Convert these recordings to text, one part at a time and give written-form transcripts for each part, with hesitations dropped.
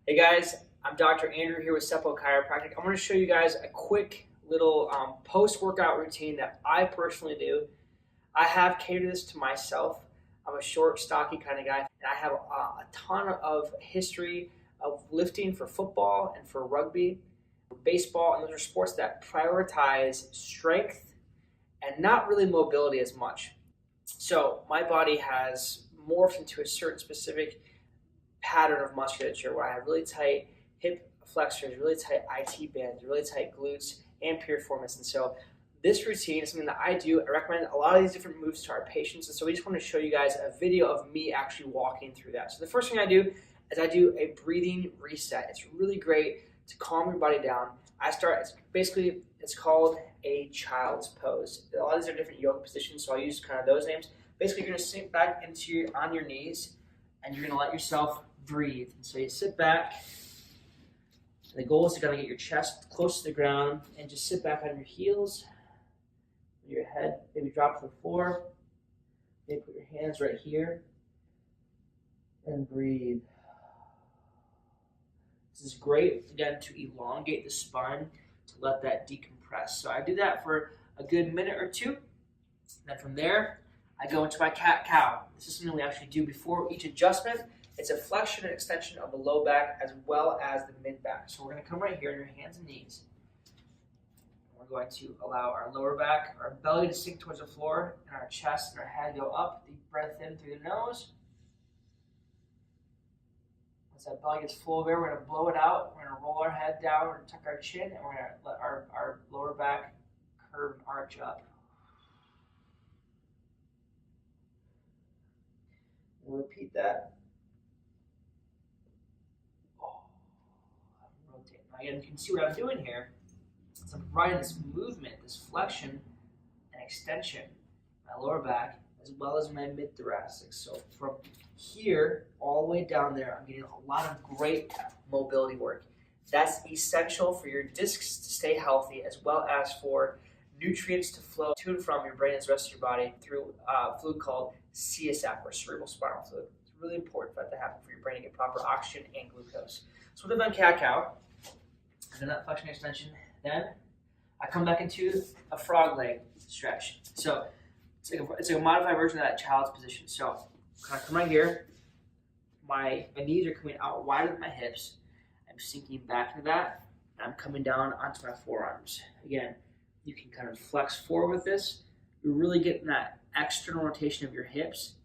Hey guys, I'm Dr. Andrew here with Chiropractic. I'm going to show you guys a quick little post-workout routine that I personally do. I have catered this to myself. I'm a short, stocky kind of guy, and I have a ton of history of lifting for football and for rugby, baseball, and those are sports that prioritize strength and not really mobility as much. So my body has morphed into a certain specific pattern of musculature where I have really tight hip flexors, really tight IT bands, really tight glutes, and piriformis. And so this routine is something that I do. I recommend a lot of these different moves to our patients. And so we just want to show you guys a video of me actually walking through that. So the first thing I do is I do a breathing reset. It's really great to calm your body down. It's called a child's pose. A lot of these are different yoga positions, so I'll use kind of those names. Basically, you're going to sink back on your knees, and you're going to let yourself breathe. And so you sit back. The goal is to kind of get your chest close to the ground and just sit back on your heels. Your head maybe drop to the floor. Maybe put your hands right here and breathe. This is great, again, to elongate the spine, to let that decompress. So I do that for a good minute or two. Then from there, I go into my cat-cow. This is something we actually do before each adjustment. It's a flexion and extension of the low back as well as the mid back. So we're going to come right here on your hands and knees. We're going to allow our lower back, our belly to sink towards the floor, and our chest and our head go up. Deep breath in through the nose. Once that belly gets full of air, we're going to blow it out. We're going to roll our head down, we're going to tuck our chin, and we're going to let our lower back curve and arch up. We'll repeat that. Rotate. Now again, you can see what I'm doing here. So I'm providing this movement, this flexion and extension, my lower back, as well as my mid-thoracic. So from here all the way down there, I'm getting a lot of great mobility work. That's essential for your discs to stay healthy, as well as for nutrients to flow to and from your brain and the rest of your body through fluid called CSF, or cerebral spinal fluid. It's really important for that to happen for your brain to get proper oxygen and glucose. So with the cat-cow, I've done that flexion extension. Then I come back into a frog leg stretch. So it's like a modified version of that child's position. So I come right here. My knees are coming out wider than my hips. I'm sinking back into that. And I'm coming down onto my forearms. Again, you can kind of flex forward with this. You're really getting that external rotation of your hips.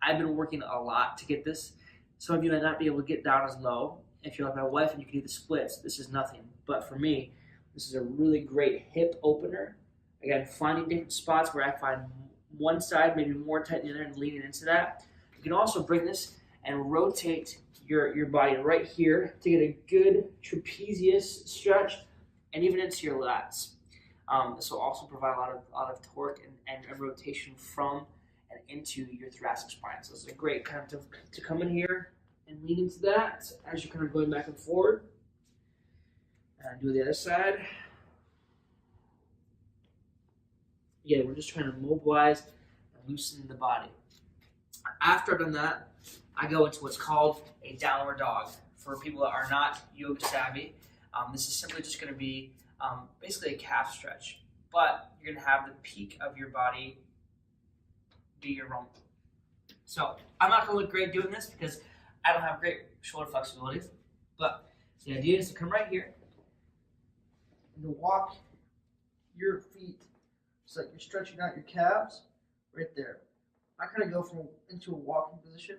I've been working a lot to get this. Some of you might not be able to get down as low. If you're like my wife and you can do the splits, this is nothing. But for me, this is a really great hip opener. Again, finding different spots where I find one side maybe more tight than the other and leaning into that. You can also bring this and rotate your body right here to get a good trapezius stretch and even into your lats. This will also provide a lot of torque and rotation from and into your thoracic spine. So it's a great kind of to come in here and lean into that as you're kind of going back and forward. And do the other side. Again, we're just trying to mobilize and loosen the body. After I've done that, I go into what's called a downward dog. For people that are not yoga savvy, this is simply just going to be basically a calf stretch. But you're going to have the peak of your body be your rump. So I'm not going to look great doing this because I don't have great shoulder flexibility. But the idea is to come right here and to walk your feet so that you're stretching out your calves right there. I kind of go into a walking position.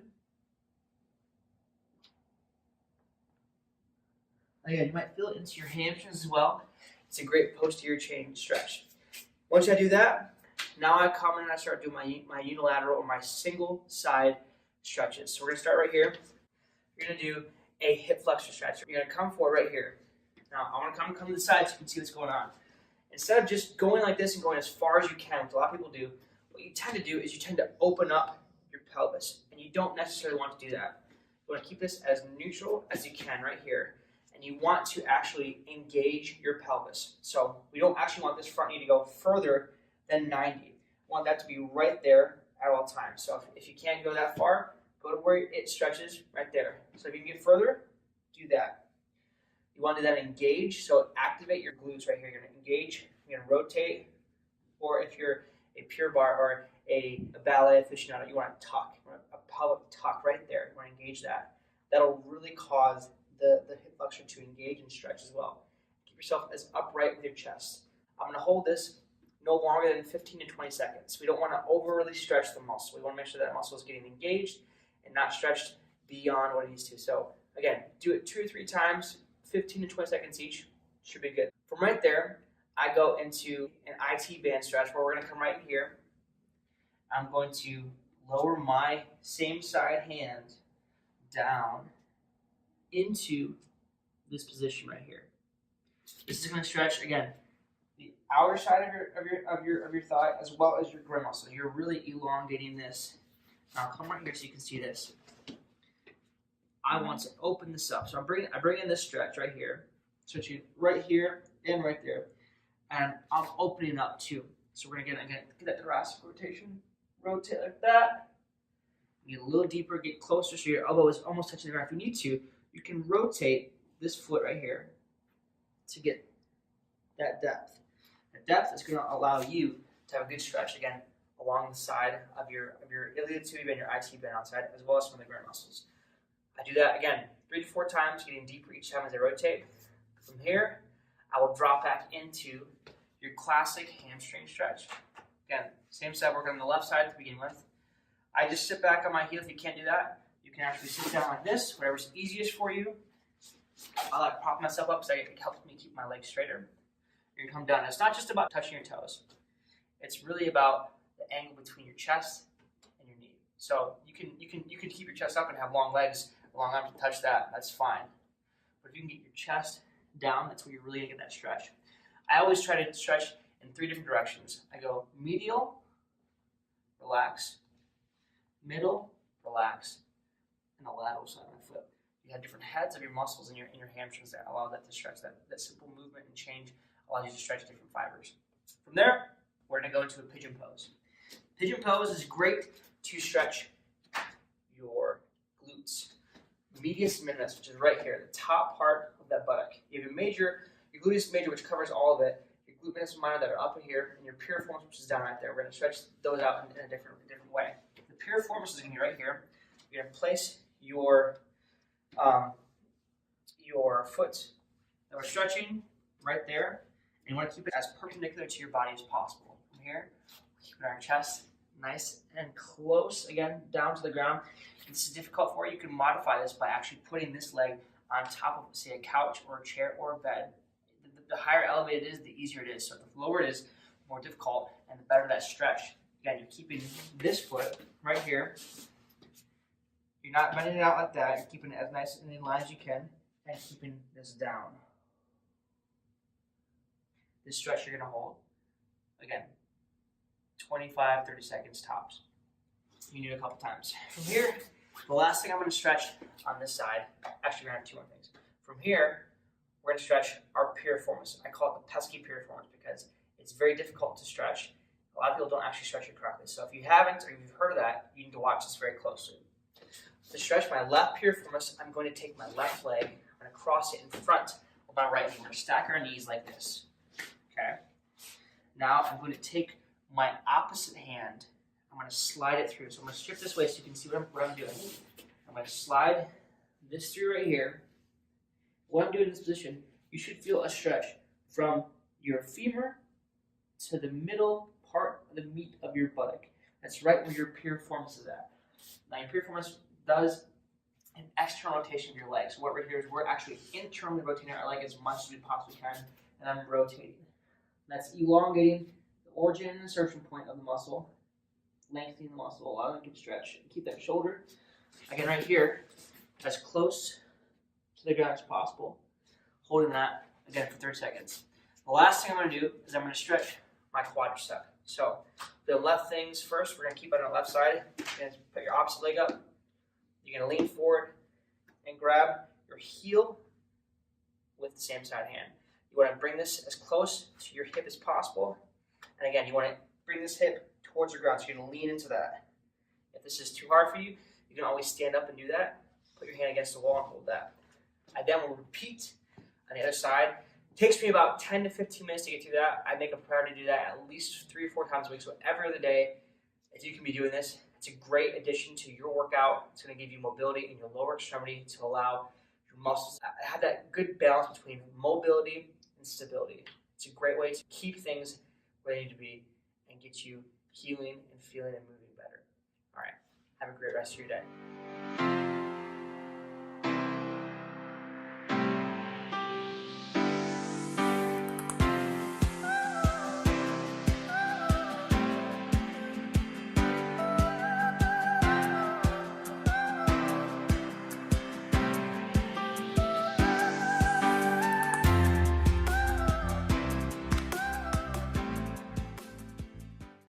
Again, you might feel it into your hamstrings as well. It's a great posterior chain stretch. Once I do that, now I come in and I start doing my unilateral or my single side stretches. So we're going to start right here. You're going to do a hip flexor stretch. You're going to come forward right here. Now, I want to come to the side so you can see what's going on. Instead of just going like this and going as far as you can, which a lot of people do, what you tend to do is you tend to open up your pelvis, and you don't necessarily want to do that. You want to keep this as neutral as you can right here, and you want to actually engage your pelvis. So we don't actually want this front knee to go further than 90. We want that to be right there at all times. So if you can't go that far, go to where it stretches right there. So if you can get further, do that. You want to do that engage, so activate your glutes right here. You're going to engage, you're going to rotate, or if you're a pure bar or a ballet aficionado, you want to tuck, you want a pelvic tuck right there. You want to engage that. That'll really cause the hip flexor to engage and stretch as well. Keep yourself as upright with your chest. I'm going to hold this no longer than 15 to 20 seconds. We don't want to overly stretch the muscle. We want to make sure that muscle is getting engaged and not stretched beyond what it needs to. So again, do it 2 or 3 times, 15 to 20 seconds each, should be good. From right there, I go into an IT band stretch where we're going to come right here. I'm going to lower my same side hand down into this position right here. This is going to stretch, again, the outer side of your thigh as well as your grim muscle. You're really elongating this. Now come right here so you can see this. I want to open this up. So I bring in this stretch right here, stretching right here and right there. And I'm opening up too. So we're gonna get that thoracic rotation. Rotate like that. Get a little deeper, get closer so your elbow is almost touching the ground. If you need to, you can rotate this foot right here to get that depth. The depth is going to allow you to have a good stretch again along the side of your iliotube and your IT band outside, as well as some of the groin muscles. I do that again 3 to 4 times, getting deeper each time as I rotate. From here, I will drop back into your classic hamstring stretch. Again, same set, working on the left side to begin with. I just sit back on my heel. If you can't do that, you can actually sit down like this, whatever's easiest for you. I like prop myself up so it helps me keep my legs straighter. You're gonna come down. It's not just about touching your toes. It's really about the angle between your chest and your knee. So you can keep your chest up and have long legs, long arms to touch that. That's fine. But if you can get your chest down, that's where you're really gonna get that stretch. I always try to stretch in 3 different directions. I go medial, relax, middle, relax, and the lateral side of my foot. You have different heads of your muscles in your hamstrings that allow that to stretch. That simple movement and change allows you to stretch different fibers. From there, we're going to go into a pigeon pose. Pigeon pose is great to stretch your glutes. Medius minimus, which is right here, the top part of that buttock. You have your gluteus major, which covers all of it. Your glute minimus minor that are up here, and your piriformis, which is down right there. We're going to stretch those out in a different way. The piriformis is going to be right here. You're going to place your foot that we're stretching right there, and you want to keep it as perpendicular to your body as possible. From here, keep it on your chest, nice and close, again, down to the ground. If this is difficult for you, you can modify this by actually putting this leg on top of, say, a couch or a chair or a bed. The higher elevated it is, the easier it is. So the lower it is, the more difficult, and the better that stretch. Again, you're keeping this foot right here. You're not bending it out like that. You're keeping it as nice and in line as you can, and keeping this down. This stretch you're going to hold, again, 25, 30 seconds tops. You can do it a couple times. From here, the last thing I'm going to stretch on this side, actually we're going to have 2 more things. From here, we're going to stretch our piriformis. I call it the pesky piriformis because it's very difficult to stretch. A lot of people don't actually stretch it correctly. So if you haven't or you've heard of that, you need to watch this very closely. To stretch my left piriformis, I'm going to take my left leg, I'm going to cross it in front of my right knee. We're going to stack our knees like this. Okay? Now I'm going to take my opposite hand, I'm going to slide it through. So I'm going to strip this way so you can see what I'm doing. I'm going to slide this through right here. What I'm doing in this position, you should feel a stretch from your femur to the middle part of the meat of your buttock. That's right where your piriformis is at. Now your piriformis does an external rotation of your leg. So what we're here is we're actually internally rotating our leg as much as we possibly can, and I'm rotating. That's elongating the origin and insertion point of the muscle, lengthening the muscle, allowing it to stretch. Keep that shoulder, again right here, as close to the ground as possible, holding that, again, for 30 seconds. The last thing I'm going to do is I'm going to stretch my quadricep. So the left things first, we're going to keep it on the left side. You're going to put your opposite leg up. You're going to lean forward and grab your heel with the same side hand. You want to bring this as close to your hip as possible. And again, you want to bring this hip towards the ground, so you're going to lean into that. If this is too hard for you, you can always stand up and do that. Put your hand against the wall and hold that. I then will repeat on the other side. It takes me about 10 to 15 minutes to get through that. I make a priority to do that at least 3 or 4 times a week. So every other day, if you can be doing this, it's a great addition to your workout. It's going to give you mobility in your lower extremity to allow your muscles to have that good balance between mobility and stability. It's a great way to keep things where they need to be and get you healing and feeling and moving better. All right. Have a great rest of your day.